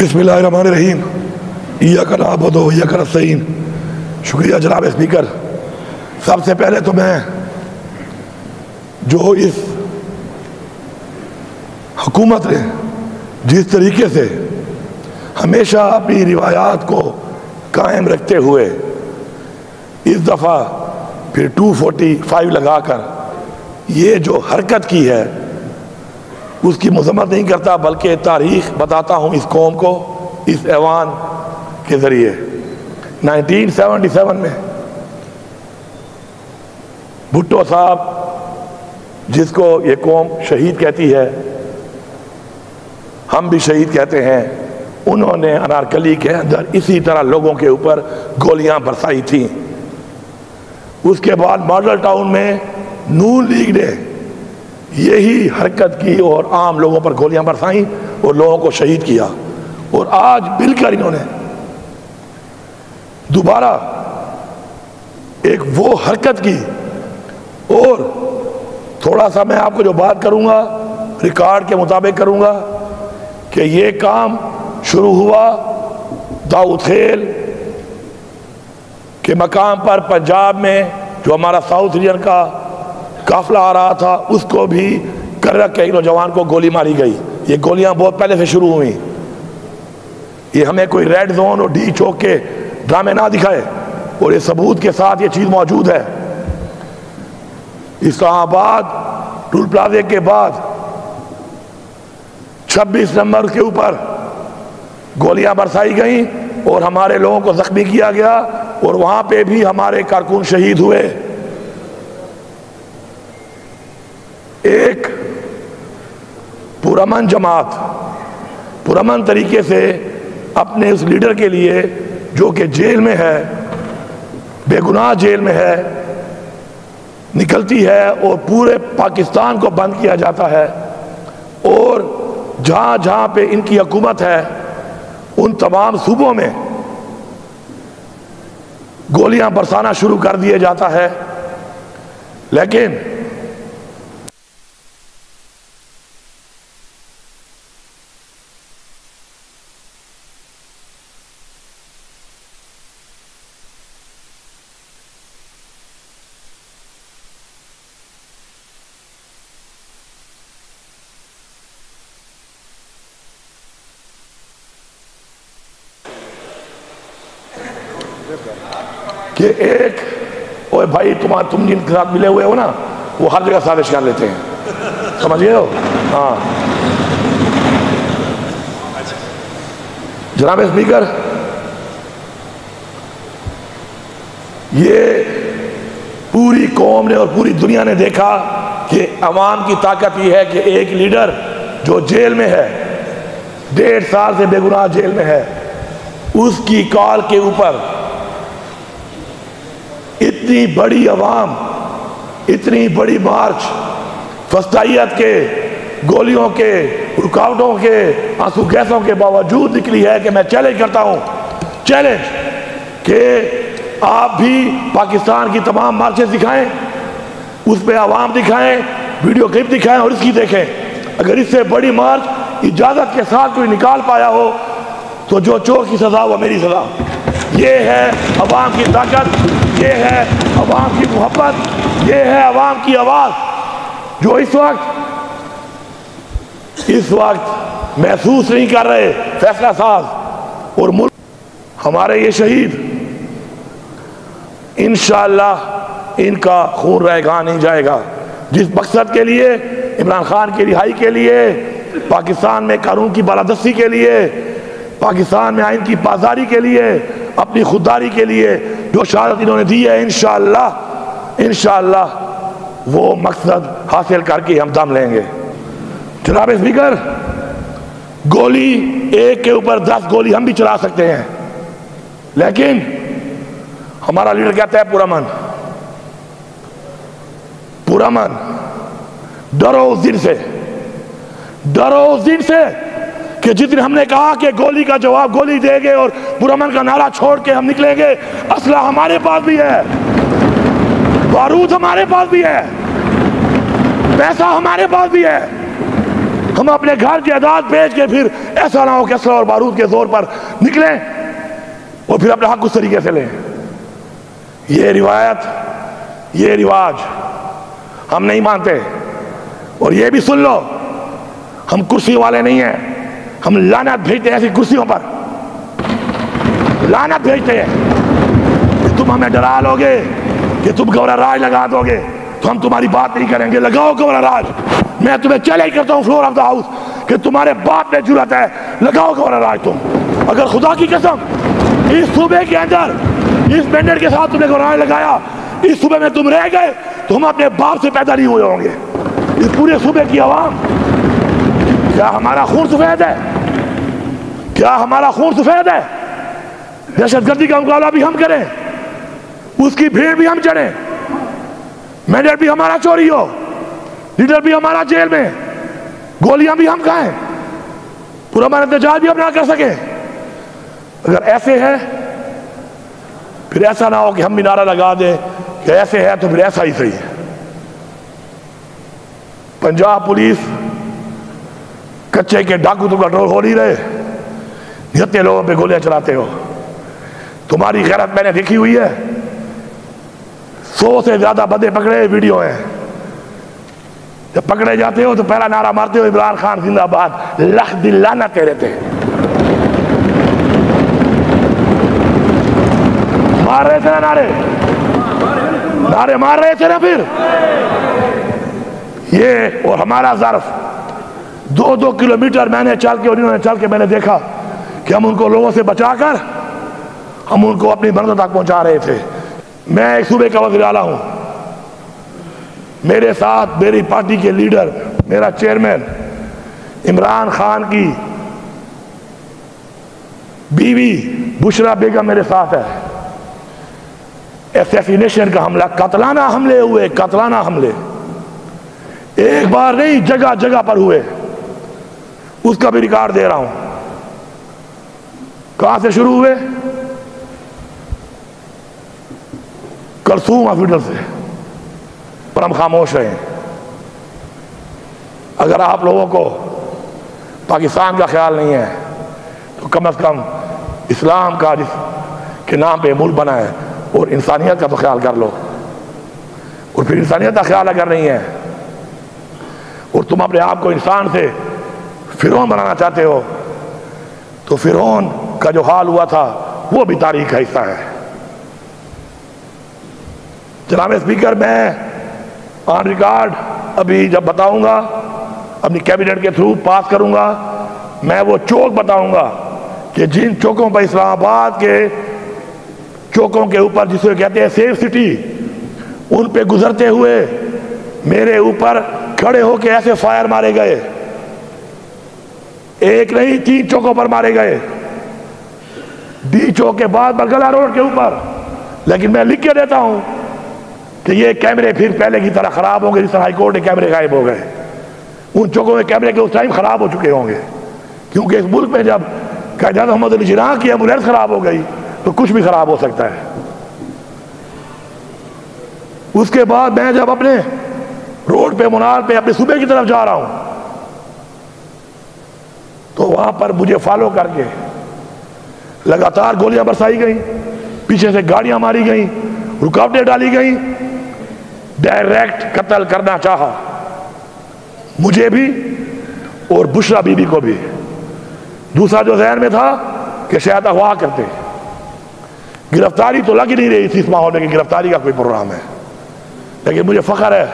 बिस्मिल्लाहिर्रहमानिर्रहीम। इय्याका नअबुदु व इय्याका नस्तईन। शुक्रिया जनाब स्पीकर। सबसे पहले तो मैं जो इस हुकूमत ने जिस तरीके से हमेशा अपनी रिवायात को कायम रखते हुए इस दफ़ा फिर 245 लगाकर ये जो हरकत की है उसकी मज़म्मत नहीं करता, बल्कि तारीख बताता हूँ इस कौम को इस ऐवान के ज़रिए। 1977 में भुट्टो साहब, जिसको ये कौम शहीद कहती है, हम भी शहीद कहते हैं, उन्होंने अनारकली के अंदर इसी तरह लोगों के ऊपर गोलियां बरसाई थी। उसके बाद मॉडल टाउन में नून लीग ने यही हरकत की और आम लोगों पर गोलियां बरसाई और लोगों को शहीद किया। और आज मिलकर इन्होंने दोबारा एक वो हरकत की। और थोड़ा सा मैं आपको जो बात करूंगा रिकॉर्ड के मुताबिक करूंगा कि ये काम शुरू हुआ दाऊद खेल के मकाम पर पंजाब में, जो हमारा साउथ रीजन का काफिला आ रहा था, उसको भी कर के एक नौजवान को गोली मारी गई। ये गोलियां बहुत पहले से शुरू हुई। ये हमें कोई रेड जोन और डी चौक के ड्रामे ना दिखाए, और ये सबूत के साथ ये चीज मौजूद है। इस्लामाबाद टूल प्लाजे के बाद 26 नंबर के ऊपर गोलियां बरसाई गई और हमारे लोगों को जख्मी किया गया, और वहां पे भी हमारे कारकुन शहीद हुए। एक पुरअमन जमात पुरअमन तरीके से अपने उस लीडर के लिए, जो कि जेल में है, बेगुनाह जेल में है, निकलती है और पूरे पाकिस्तान को बंद किया जाता है। और जहां जहां पे इनकी हुकूमत है उन तमाम सूबों में गोलियां बरसाना शुरू कर दिया जाता है। लेकिन कि एक, ओए भाई तुम जिनके साथ मिले हुए हो ना, वो हर जगह साजिश कर लेते हैं, समझिए हो। हाँ जनाब स्पीकर, ये पूरी कौम ने और पूरी दुनिया ने देखा कि अवाम की ताकत ये है कि एक लीडर जो जेल में है, 1.5 साल से बेगुनाह जेल में है, उसकी कॉल के ऊपर इतनी बड़ी अवाम, इतनी बड़ी मार्च, फस्तायत के, गोलियों के, रुकावटों के, आंसू गैसों के बावजूद निकली है कि मैं चैलेंज करता हूं, चैलेंज कि आप भी पाकिस्तान की तमाम मार्चेस दिखाएं, उस पर आवाम दिखाएं, वीडियो क्लिप दिखाएं और इसकी देखें। अगर इससे बड़ी मार्च इजाजत के साथ कोई निकाल पाया हो तो जो चोर की सजा वो मेरी सजा। ये है अवाम की ताकत, ये है अवाम की मोहब्बत, ये है अवाम की आवाज, जो इस वक्त महसूस नहीं कर रहे फैसला साज और मुल्क। हमारे ये शहीद इंशाअल्लाह इनका खून रहेगा नहीं जाएगा। जिस मकसद के लिए, इमरान खान की रिहाई के लिए, पाकिस्तान में कानून की बालादस्ती के लिए, पाकिस्तान में आइन की पासदारी के लिए, अपनी खुददारी के लिए जो शहादत इन्होंने दी है, इंशाअल्लाह वो मकसद हासिल करके हम दम लेंगे। जनाब स्पीकर, गोली एक के ऊपर 10 गोली हम भी चला सकते हैं, लेकिन हमारा लीडर कहता है पुरअमन, पुरअमन। डरो उस दिन से, डरो उस दिन से कि जिस दिन हमने कहा कि गोली का जवाब गोली देंगे और पुरअमन का नारा छोड़ के हम निकलेंगे। असला हमारे पास भी है, बारूद हमारे पास भी है, पैसा हमारे पास भी है, हम अपने घर जायदाद बेच के फिर ऐसा ना हो कि असला और बारूद के जोर पर निकलें और फिर अपना हक उस तरीके से लें। ये रिवायत, ये रिवाज हम नहीं मानते। और ये भी सुन लो, हम कुर्सी वाले नहीं हैं, हम लानत भेजते हैं ऐसी कुर्सियों पर, लानत भेजते हैं कि तुम हमें डरा लोगे, कि तुम गवर्नर राज लगा दोगे तो हम तुम्हारी बात नहीं करेंगे। लगाओ गवर्नर राज, मैं तुम्हें चैलेंज करता हूं फ्लोर ऑफ द हाउस कि तुम्हारे बाप में जुर्रत है, लगाओ गवर्नर राज तुम। अगर खुदा की कसम इस सूबे के अंदर इस मैंडेट के साथ तुमने गवर्नर राज लगाया, इस सूबे में तुम रह गए तो हम अपने बाप से पैदा नहीं हुए होंगे। इस पूरे सूबे की आवाम, क्या हमारा खून सफेद है? क्या हमारा खून सफेद है? दहशतगर्दी का मुकाबला भी हम करें, उसकी भीड़ भी हम चढ़े, मैंडेट भी हमारा चोरी हो, लीडर भी हमारा जेल में, गोलियां भी हम खाएं, पूरा हमारा इंतजार भी हम ना कर सके। अगर ऐसे है फिर ऐसा ना हो कि हम भी नारा लगा दें कि ऐसे है तो फिर ऐसा ही सही है। पंजाब पुलिस कच्चे के डाकू तो कंट्रोल हो नहीं रहे, जितने लोगों पे गोलियां चलाते हो। तुम्हारी गैरत मैंने देखी हुई है, 100 से ज्यादा बंदे पकड़े वीडियो है। जब पकड़े जाते हो तो पहला नारा मारते हो इमरान खान जिंदाबाद, लख दिलाना तेरे थे। मार रहे थे ना नारे, नारे मार रहे थे ना फिर ये। और हमारा ज़र्फ 2-2 किलोमीटर मैंने चल के और इन्होंने चल के मैंने देखा कि हम उनको लोगों से बचाकर हम उनको अपनी मंजिल तक पहुंचा रहे थे। मैं एक सूबे का वज़ीर आला हूं, मेरे साथ मेरी पार्टी के लीडर, मेरा चेयरमैन इमरान खान की बीवी बुशरा बेगम मेरे साथ है। असैसिनेशन का हमला, कतलाना हमले हुए, कतलाना हमले एक बार नहीं जगह जगह पर हुए, उसका भी रिकॉर्ड दे रहा हूं। कहां से शुरू हुए? कलसूम हॉस्पिटल से। पर हम खामोश रहे। अगर आप लोगों को पाकिस्तान का ख्याल नहीं है तो कम से कम इस्लाम का के नाम पे मुल्क बना है और इंसानियत का तो ख्याल कर लो। और फिर इंसानियत का ख्याल अगर नहीं है और तुम अपने आप को इंसान से फिरौन बनाना चाहते हो तो फिरौन का जो हाल हुआ था वो भी तारीख का हिस्सा है। जनाब स्पीकर, मैं ऑन रिकॉर्ड अभी जब बताऊंगा, अपनी कैबिनेट के थ्रू पास करूंगा, मैं वो चौक बताऊंगा कि जिन चौकों पर इस्लामाबाद के चौकों के ऊपर जिसे कहते हैं सेफ सिटी, उन पे गुजरते हुए मेरे ऊपर खड़े होके ऐसे फायर मारे गए। एक नहीं 3 चौकों पर मारे गए, डी चौक के बाद बरगला रोड के ऊपर। लेकिन मैं लिख के देता हूं कि ये कैमरे फिर पहले की तरह खराब होंगे, जिस तरह हाईकोर्ट के कैमरे गायब हो गए। उन चौकों में कैमरे के उस टाइम खराब हो चुके होंगे, क्योंकि इस मुल्क में जब कायदा मोहम्मद अली जिन्ना की एम्बुलेंस खराब हो गई तो कुछ भी खराब हो सकता है। उसके बाद मैं जब अपने रोड पे मुनार पे अपने सूबे की तरफ जा रहा हूं तो वहां पर मुझे फॉलो करके लगातार गोलियां बरसाई गई, पीछे से गाड़ियां मारी गई, रुकावटें डाली गई, डायरेक्ट कत्ल करना चाहा मुझे भी और बुशरा बीबी को भी। दूसरा जो जहन में था कि शायद अगवा करते, गिरफ्तारी तो लग ही नहीं रही थी इस माहौल में कि गिरफ्तारी का कोई प्रोग्राम है। लेकिन मुझे फख्र है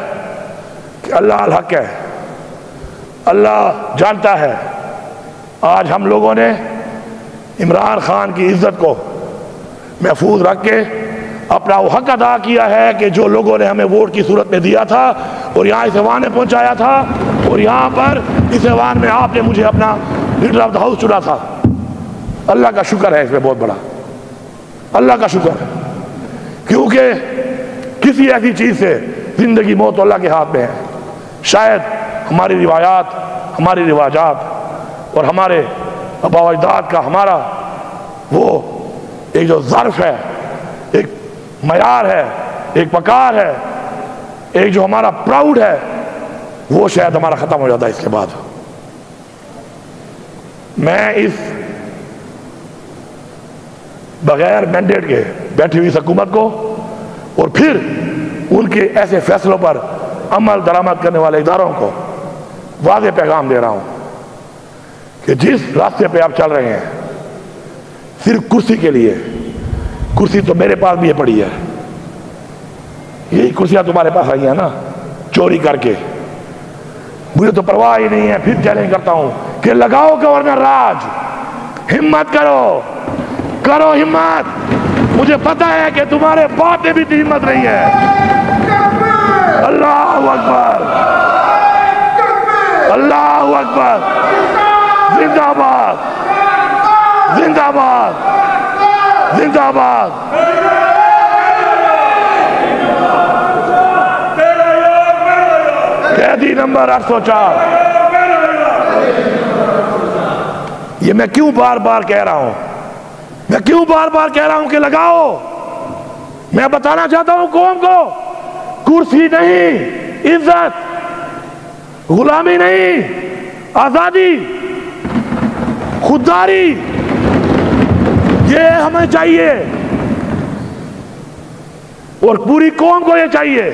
कि अल्लाह अल हक है, अल्लाह जानता है। आज हम लोगों ने इमरान खान की इज्जत को महफूज रख के अपना वो हक अदा किया है कि जो लोगों ने हमें वोट की सूरत में दिया था और यहाँ इस ऐवान में पहुँचाया था और यहाँ पर इस ऐवान में आपने मुझे अपना लीडर ऑफ द हाउस चुना था। अल्लाह का शुक्र है, इसमें बहुत बड़ा अल्लाह का शुक्र है, क्योंकि किसी ऐसी चीज़ से जिंदगी मौत अल्लाह के हाथ में है। शायद हमारी रिवायात, हमारी रिवाजात और हमारे आबा अजदाद का हमारा वो एक जो ज़र्फ है, एक मयार है, एक वकार है, एक जो हमारा प्राउड है, वो शायद हमारा ख़त्म हो जाता है इसके बाद। मैं इस बगैर मैंडेट के बैठी हुई हुकूमत को और फिर उनके ऐसे फैसलों पर अमल दरामद करने वाले इदारों को वाज़ेह पैगाम दे रहा हूं कि जिस रास्ते पे आप चल रहे हैं सिर्फ कुर्सी के लिए, कुर्सी तो मेरे पास भी पड़ी है, यही कुर्सियां तुम्हारे पास आई है ना चोरी करके, मुझे तो परवाह ही नहीं है। फिर चैलेंज करता हूं कि लगाओ गवर्नर राज, हिम्मत करो, करो हिम्मत। मुझे पता है कि तुम्हारे बाप में भी हिम्मत नहीं है। अल्लाह अकबर, अल्लाह अकबर, जिंदाबाद, जिंदाबाद, जिंदाबाद। कैदी नंबर 804। ये मैं क्यों बार बार कह रहा हूं, मैं क्यों बार बार कह रहा हूं कि लगाओ। मैं बताना चाहता हूं कौम को, कुर्सी नहीं, इज्जत, गुलामी नहीं, आजादी, खुददारी, ये हमें चाहिए और पूरी कौम को ये चाहिए।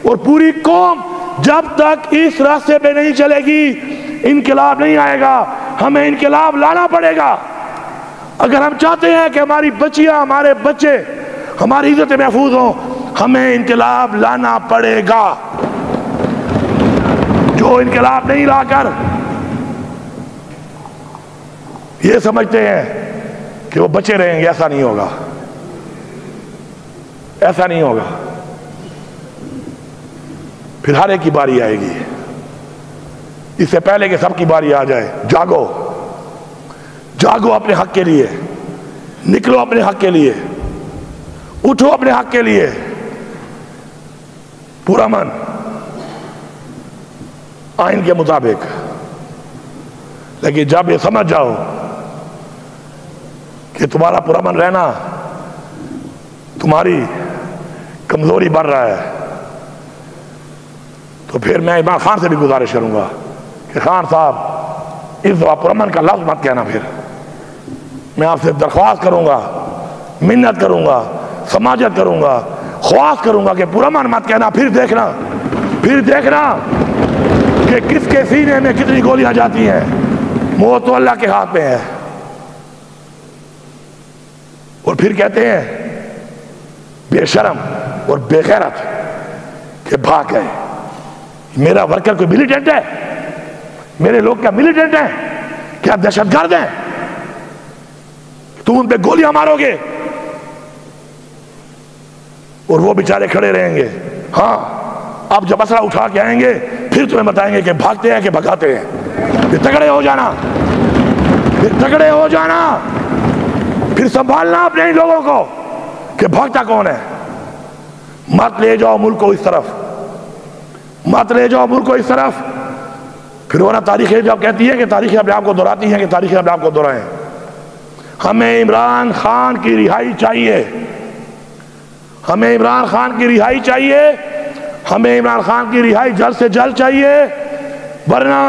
और पूरी कौम जब तक इस रास्ते पे नहीं चलेगी इनकलाब नहीं आएगा। हमें इनकलाब लाना पड़ेगा अगर हम चाहते हैं कि हमारी बच्चियां, हमारे बच्चे, हमारी इज्जत महफूज हो। हमें इनकलाब लाना पड़ेगा। जो इनकलाब नहीं लाकर ये समझते हैं कि वो बचे रहेंगे, ऐसा नहीं होगा, ऐसा नहीं होगा। फिर हर एक की बारी आएगी। इससे पहले कि सबकी बारी आ जाए, जागो, जागो अपने हक के लिए, निकलो अपने हक के लिए, उठो अपने हक के लिए। पूरा मन आइन के मुताबिक। लेकिन जब ये समझ जाओ कि तुम्हारा पूरा मन रहना तुम्हारी कमजोरी बढ़ रहा है, तो फिर मैं इमरान खान से भी गुजारिश करूंगा कि खान साहब इस दफा पुरअमन का लफ्ज मत कहना। फिर मैं आपसे दरख्वास्त करूंगा, मिन्नत करूंगा, समाजत करूंगा, ख्वाहिश करूंगा कि पुरअमन मत कहना। फिर देखना, फिर देखना कि किसके सीने में कितनी गोलियां जाती हैं। मौत तो अल्लाह के हाथ में है। और फिर कहते हैं बेशरम और बेगैरत के भाग गए। मेरा वर्कर कोई मिलिटेंट है? मेरे लोग क्या मिलिटेंट हैं? क्या दहशतगर्द हैं? तुम उन पे गोलियां मारोगे और वो बेचारे खड़े रहेंगे। हाँ, अब जब असला उठा के आएंगे फिर तुम्हें बताएंगे कि भागते हैं कि भगाते हैं। फिर तगड़े हो जाना, फिर तगड़े हो जाना, फिर संभालना अपने इन लोगों को कि भागता कौन है। मत ले जाओ मुल्क को इस तरफ, मत ले जाओ मुल्क को इस तरफ। फिर वो ना तारीखें जब कहती है कि तारीखें अपने आप को दोहराती हैं कि तारीखें अपने आप को दोहराएं। हमें इमरान खान की रिहाई चाहिए, हमें इमरान खान की रिहाई चाहिए, हमें इमरान खान की रिहाई जल्द से जल्द चाहिए। वरना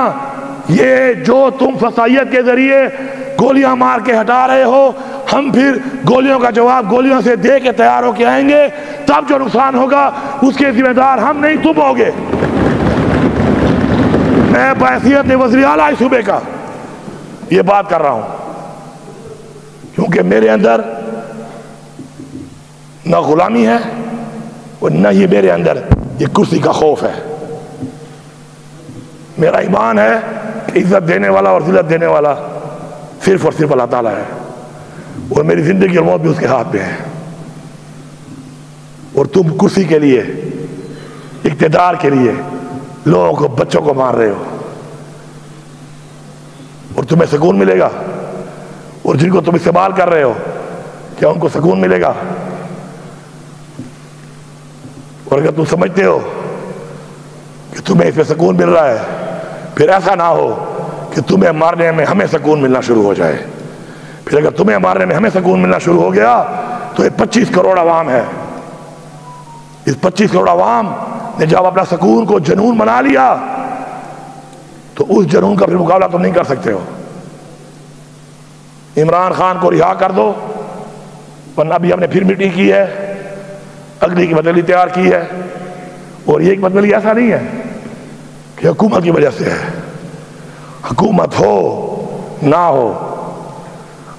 ये जो तुम फसाइयत के जरिए गोलियां मार के हटा रहे हो, हम फिर गोलियों का जवाब गोलियों से दे के तैयार होके आएंगे। तब जो नुकसान होगा उसके जिम्मेदार हम नहीं, तुम होगे। मैं बहैसियत वज़ीर आला इस सूबे का ये बात कर रहा हूं, क्योंकि मेरे अंदर न गुलामी है और न ही मेरे अंदर ये कुर्सी का खौफ है। मेरा ईमान है कि इज्जत देने वाला और जिल्लत देने वाला सिर्फ और सिर्फ अल्लाह ताला है, और मेरी जिंदगी और मौत भी उसके हाथ में है। और तुम कुर्सी के लिए, इक़्तिदार के लिए लोगों को, बच्चों को मार रहे हो, और तुम्हें सुकून मिलेगा? और जिनको तुम इस्तेमाल कर रहे हो क्या उनको सुकून मिलेगा? और अगर तुम समझते हो कि तुम्हें इसमें सुकून मिल रहा है, फिर ऐसा ना हो कि तुम्हें मारने में हमें सुकून मिलना शुरू हो जाए। फिर अगर तुम्हें मारने में हमें सुकून मिलना शुरू हो गया तो ये 25 करोड़ आवाम है। इस 25 करोड़ आवाम ने जब अपना सुकून को जुनून बना लिया तो उस जुनून का फिर मुकाबला तुम नहीं कर सकते हो। इमरान खान को रिहा कर दो, वरना अभी हमने फिर मीटिंग की है, अगली की बदली तैयार की है। और ये एक बदली ऐसा नहीं है कि हुकूमत की वजह से है, हुकूमत हो ना हो,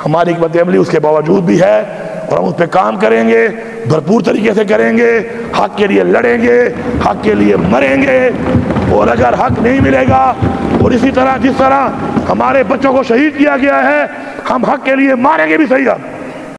हमारी हिकमत अमली उसके बावजूद भी है और हम उस पर काम करेंगे, भरपूर तरीके से करेंगे, हक के लिए लड़ेंगे, हक के लिए मरेंगे। और अगर हक नहीं मिलेगा, और इसी तरह जिस तरह हमारे बच्चों को शहीद किया गया है, हम हक के लिए मारेंगे भी सही। अब